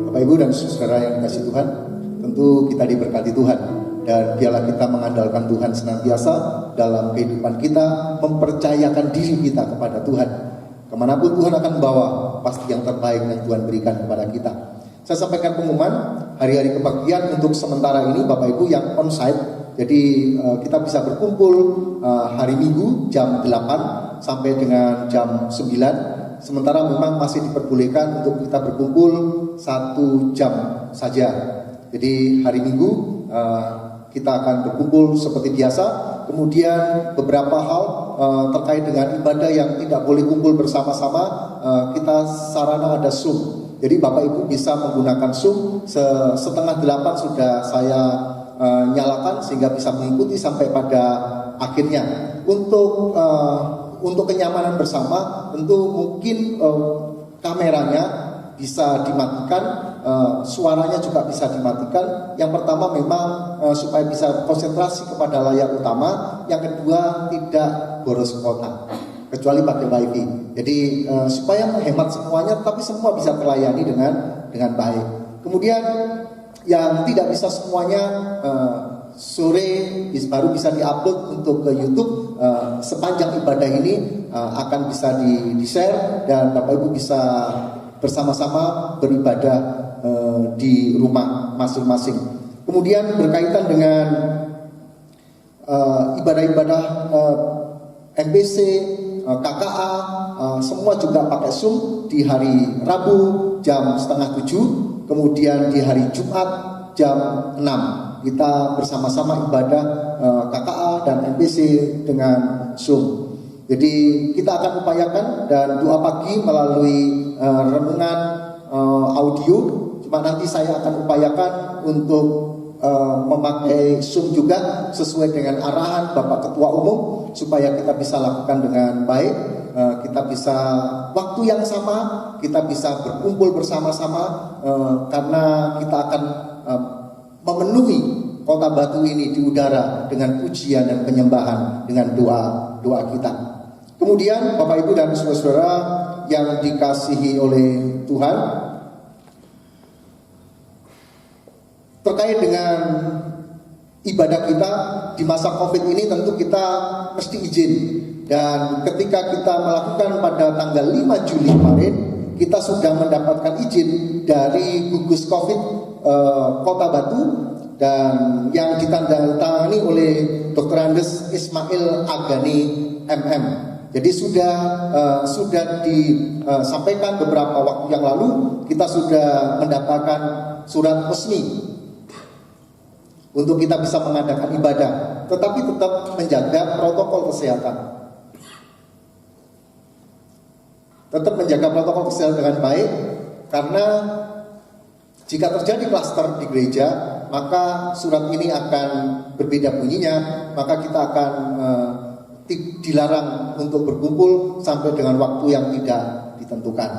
Bapak Ibu dan saudara yang dikasihi Tuhan, tentu kita diberkati Tuhan dan biarlah kita mengandalkan Tuhan senantiasa dalam kehidupan kita, mempercayakan diri kita kepada Tuhan. Kemanapun Tuhan akan membawa, pasti yang terbaik yang Tuhan berikan kepada kita. Saya sampaikan pengumuman hari-hari kebaktian untuk sementara ini Bapak Ibu yang onsite. Jadi kita bisa berkumpul hari Minggu jam 8 sampai dengan jam 9. Sementara memang masih diperbolehkan untuk kita berkumpul 1 jam saja. Jadi hari Minggu kita akan berkumpul seperti biasa. Kemudian beberapa hal terkait dengan ibadah yang tidak boleh kumpul bersama-sama, kita sarana ada Zoom. Jadi Bapak Ibu bisa menggunakan Zoom. Setengah 8 sudah saya nyalakan sehingga bisa mengikuti sampai pada akhirnya. Untuk kenyamanan bersama, tentu mungkin kameranya bisa dimatikan, suaranya juga bisa dimatikan. Yang pertama memang supaya bisa konsentrasi kepada layar utama. Yang kedua tidak boros kuota, kecuali pakai wifi. Jadi supaya menghemat semuanya, tapi semua bisa terlayani dengan baik. Kemudian yang tidak bisa semuanya sore baru bisa diupload untuk ke YouTube. Sepanjang ibadah ini akan bisa di-share dan Bapak Ibu bisa bersama-sama beribadah di rumah masing-masing. Kemudian berkaitan dengan ibadah-ibadah MBC, KKA, semua juga pakai Zoom di hari Rabu jam 6:30, kemudian di hari Jumat jam 6 kita bersama-sama ibadah KKA dan MBC dengan Zoom. Jadi kita akan upayakan dan doa pagi melalui renungan audio. Cuma nanti saya akan upayakan untuk memakai Zoom juga sesuai dengan arahan Bapak Ketua Umum supaya kita bisa lakukan dengan baik. Kita bisa waktu yang sama, kita bisa berkumpul bersama-sama karena kita akan memenuhi Kota Batu ini di udara dengan pujian dan penyembahan dengan doa kita. Kemudian Bapak Ibu dan saudara-saudara yang dikasihi oleh Tuhan, terkait dengan ibadah kita di masa COVID ini tentu kita mesti izin. Dan ketika kita melakukan pada tanggal 5 Juli kemarin, kita sudah mendapatkan izin dari gugus COVID Kota Batu dan yang ditandatangani oleh Dr. Andes Ismail Agani MM. Jadi sudah disampaikan beberapa waktu yang lalu, kita sudah mendapatkan surat resmi untuk kita bisa mengadakan ibadah, tetapi tetap menjaga protokol kesehatan. Tetap menjaga protokol kesehatan dengan baik, karena jika terjadi klaster di gereja, maka surat ini akan berbeda bunyinya, maka kita akan dilarang untuk berkumpul sampai dengan waktu yang tidak ditentukan.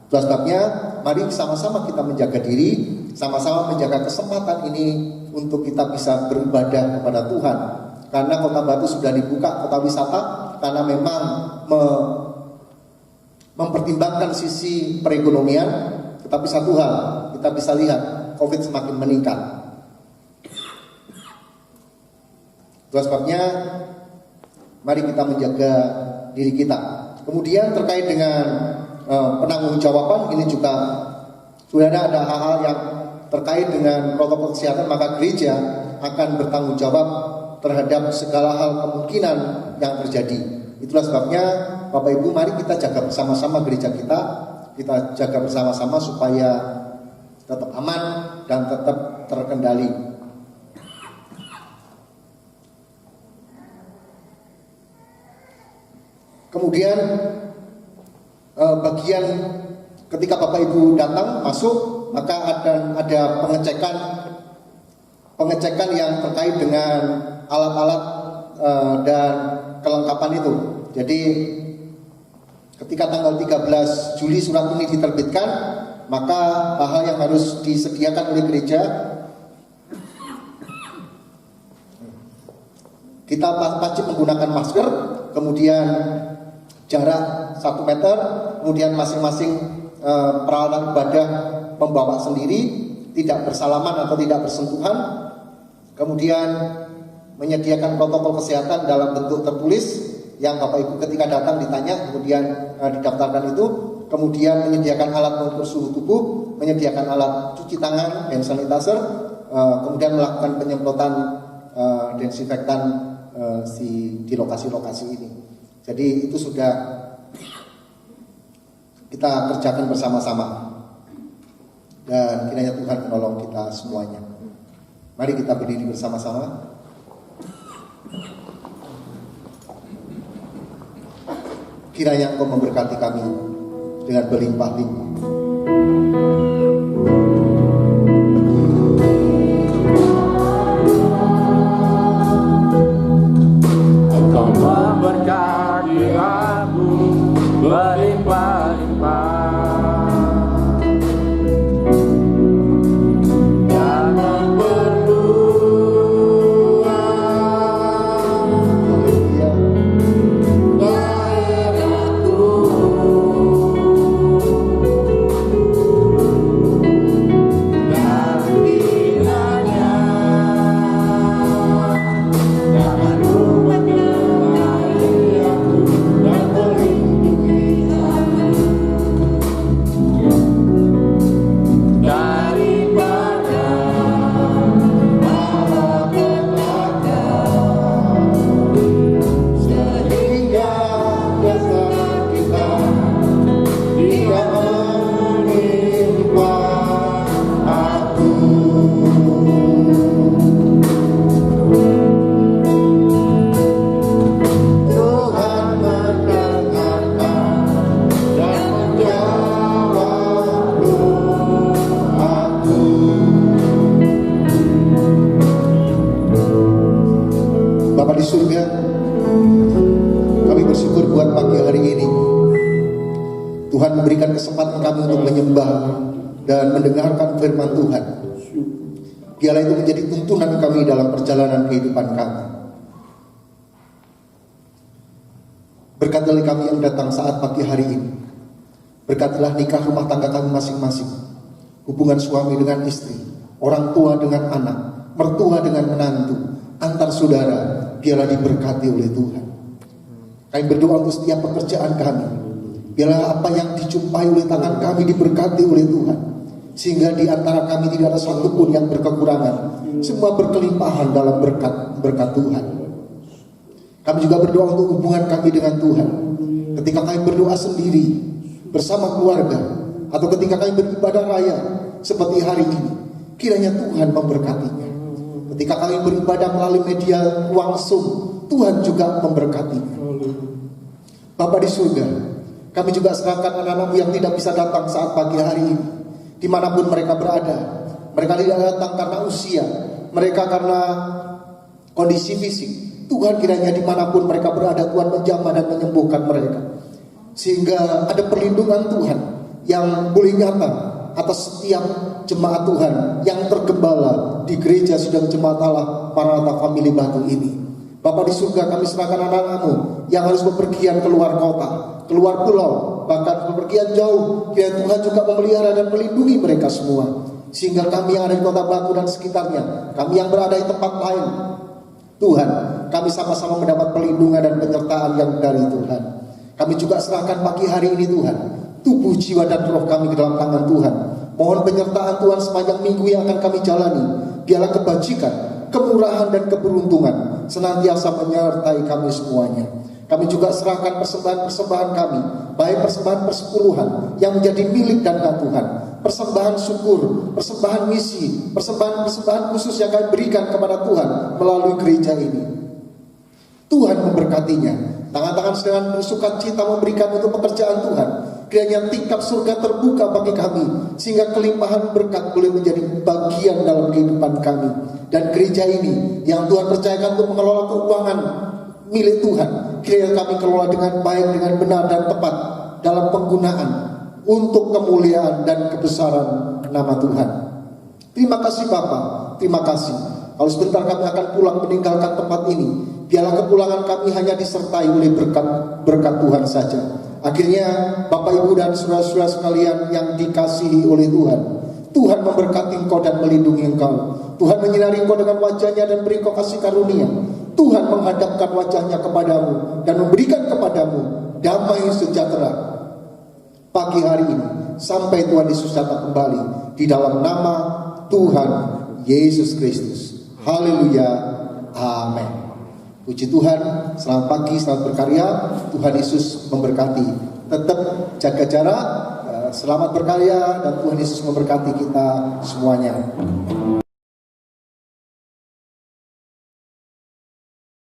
Itu sebabnya mari sama-sama kita menjaga diri, sama-sama menjaga kesempatan ini untuk kita bisa beribadah kepada Tuhan. Karena Kota Batu sudah dibuka kota wisata, karena memang mempertimbangkan sisi perekonomian. Tetapi satu hal, kita bisa lihat COVID semakin meningkat. Itu sebabnya mari kita menjaga diri kita. Kemudian terkait dengan penanggung-jawaban, ini juga sudah ada hal-hal yang terkait dengan protokol kesehatan, maka gereja akan bertanggung jawab terhadap segala hal kemungkinan yang terjadi. Itulah sebabnya Bapak Ibu, mari kita jaga bersama-sama gereja kita jaga bersama-sama supaya tetap aman dan tetap terkendali. Kemudian bagian ketika Bapak Ibu datang masuk, maka akan ada pengecekan yang terkait dengan alat-alat dan kelengkapan itu. Jadi ketika tanggal 13 Juli surat ini diterbitkan, maka hal-hal yang harus disediakan oleh gereja, kita wajib menggunakan masker, kemudian jarak 1 meter, kemudian masing-masing peralatan ibadah membawa sendiri, tidak bersalaman atau tidak bersentuhan, kemudian menyediakan protokol kesehatan dalam bentuk tertulis yang Bapak Ibu ketika datang ditanya, kemudian didaftarkan itu, kemudian menyediakan alat mengukur suhu tubuh, menyediakan alat cuci tangan, hand sanitizer, kemudian melakukan penyemprotan desinfektan di lokasi-lokasi ini. Jadi itu sudah kita kerjakan bersama-sama, dan kiranya Tuhan menolong kita semuanya. Mari kita berdiri bersama-sama. Kiranya Engkau memberkati kami dengan berlimpah-limpah. Engkau memberkati aku berlimpah-limpah. Bapa di surga, kami bersyukur buat pagi hari ini. Tuhan memberikan kesempatan kami untuk menyembah dan mendengarkan firman Tuhan. Biarlah itu menjadi tuntunan kami dalam perjalanan kehidupan kami. Berkatilah kami yang datang saat pagi hari ini. Berkatilah nikah rumah tangga kami masing-masing, hubungan suami dengan istri, orang tua dengan anak, mertua dengan menantu, antar saudara. Biarlah diberkati oleh Tuhan. Kami berdoa untuk setiap pekerjaan kami. Biarlah apa yang dijumpai oleh tangan kami diberkati oleh Tuhan, sehingga di antara kami tidak ada satupun yang berkekurangan. Semua berkelimpahan dalam berkat Tuhan. Kami juga berdoa untuk hubungan kami dengan Tuhan. Ketika kami berdoa sendiri bersama keluarga, atau ketika kami beribadah raya seperti hari ini, kiranya Tuhan memberkatinya. Ketika kami beribadah melalui media langsung, Tuhan juga memberkatinya. Bapa di surga, kami juga serahkan anak-anak yang tidak bisa datang saat pagi hari ini, dimanapun mereka berada. Mereka tidak datang karena usia, mereka karena kondisi fisik. Tuhan kiranya dimanapun mereka berada, Tuhan menjamah dan menyembuhkan mereka, sehingga ada perlindungan Tuhan yang boleh nyata atas setiap jemaat Tuhan yang tergembala di gereja sidang jemaat Allah Maranatha Family Batu ini. Bapa di surga, kami serahkan anak-anak-Mu yang harus bepergian keluar kota, keluar pulau, bahkan bepergian jauh. Kiranya Tuhan juga memelihara dan melindungi mereka semua, sehingga kami yang ada di kota Batu dan sekitarnya, kami yang berada di tempat lain, Tuhan, kami sama-sama mendapat perlindungan dan penyertaan yang dari Tuhan. Kami juga serahkan pagi hari ini Tuhan, tubuh, jiwa, dan roh kami ke dalam tangan Tuhan. Mohon penyertaan Tuhan sepanjang minggu yang akan kami jalani. Biarlah kebajikan, kemurahan, dan keberuntungan senantiasa menyertai kami semuanya. Kami juga serahkan persembahan-persembahan kami, baik persembahan persepuluhan yang menjadi milik dan hak Tuhan, persembahan syukur, persembahan misi, persembahan-persembahan khusus yang kami berikan kepada Tuhan melalui gereja ini. Tuhan memberkatinya. Tangan-tangan sedang bersuka cita memberikan untuk pekerjaan Tuhan. Kiranya tingkap surga terbuka bagi kami, sehingga kelimpahan berkat boleh menjadi bagian dalam kehidupan kami. Dan gereja ini yang Tuhan percayakan untuk mengelola keuangan milik Tuhan, kiranya kami kelola dengan baik, dengan benar dan tepat dalam penggunaan untuk kemuliaan dan kebesaran nama Tuhan. Terima kasih Bapa, terima kasih. Kalau sebentar kami akan pulang meninggalkan tempat ini, biarlah kepulangan kami hanya disertai oleh berkat Tuhan saja. Akhirnya Bapak Ibu dan saudara-saudara sekalian yang dikasihi oleh Tuhan, Tuhan memberkati engkau dan melindungi engkau. Tuhan menyinari engkau dengan wajahnya dan beri engkau kasih karunia. Tuhan menghadapkan wajahnya kepadamu dan memberikan kepadamu damai sejahtera pagi hari ini sampai Tuhan Yesus datang kembali di dalam nama Tuhan Yesus Kristus. Haleluya, amin. Puji Tuhan, selamat pagi, selamat berkarya. Tuhan Yesus memberkati. Tetap jaga jarak, selamat berkarya, dan Tuhan Yesus memberkati kita semuanya.